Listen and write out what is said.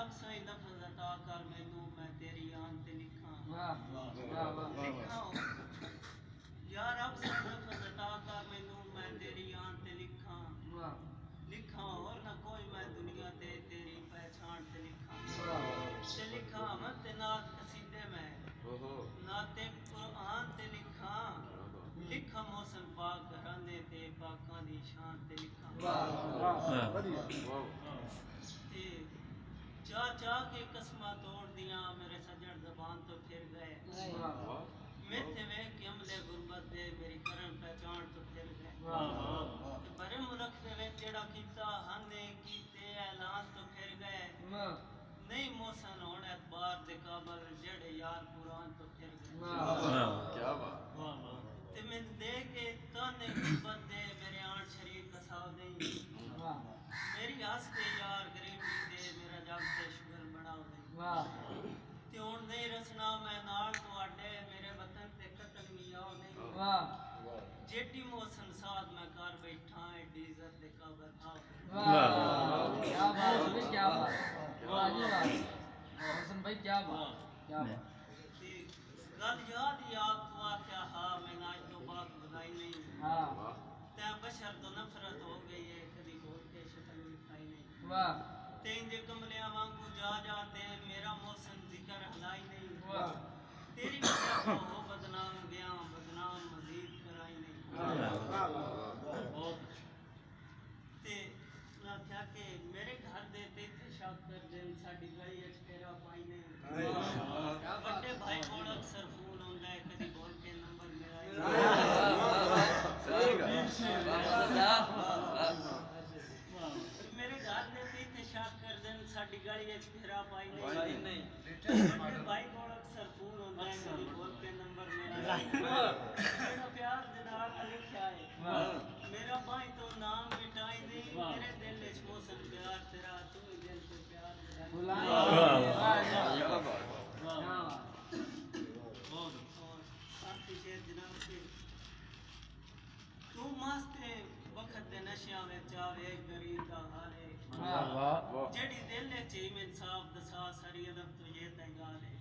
रब सही लफ्ज़ अता कर मैनू मैं तेरी आन ते लिखा लिखा या रब सही लफ्ज़ अता कर मैनू मैं तेरी आन ते लिखा लिखा और न कोई मैं दुनिया ते तेरी पहचान ते लिखा अमन ते नात कसीदे में नाते कुरान ते लिखा लिखा मौसम पाक घराने ते पाकां दी शान ते लिखा ते चाह चाह के कसमां तोड़ दियां मेरे सजन ज़बान तो फिर गए मिथ वे कि अमले गुरबत दे मेरी करन पहचान तो फिर गए ते बरे मुल्क दे विच जेड़ा कीता हने कीते ऐलान तो फिर गए नहीं मोहसन होने अखबार दे काबल जेड़े यार कुरान तो फिर गए क्या बात ते मैं दे के ताने गुरबत दे मेरे आन शरीफ कसाव नहीं मेरी हंस के यार गरीबी दे मेरा जग ते शुगर बनाओ नहीं ते हुण नहीं रसना मैं नाल तुहाडे मेरे वतन ते कतल मियाओ नहीं जेडी मोहसन साथ मैं कर बैठा एडी इज्जत दे काबर आओ क्या बात भाई क्या बात वाह जी वाह मोहसन भाई क्या बात गल याद ही आप तो आख्या हाँ मैं आज तो बात बनाई नहीं ते बशर तो नफरत हो गई है कभी बोल के शक्ल दिखाई नहीं तेन जे कमलिया वांगू जा जाते मेरा मौसम जिक्र हलाई नहीं तेरी वजह तो हो बदनाम गया बदनाम मजीद कराई नहीं ते ना क्या के मेरे घर दे ते शक कर देन साडी गली विच तेरा पाई नहीं बड़े भाई कोल अक्सर फोन आंदा है कदी बोल के नंबर मेरे घर दे ते शक कर देन साडी गली विच तेरा पाई नहीं बड़े भाई कोल अक्सर फोन आंदा है कदी बोल के नंबर मेरा मेरा प्यार दे नाल लिखया है मेरा भाई तो नाम मिटाई नहीं मेरे दिल विच मौसम प्यार तेरा तू ही दिल से प्यार तू मस्त वक्त दे नशियां विच आवे गरीब दा हारे जेड़ी दिल विच इंसाफ दसा सारी अदब तो ये तंगाल है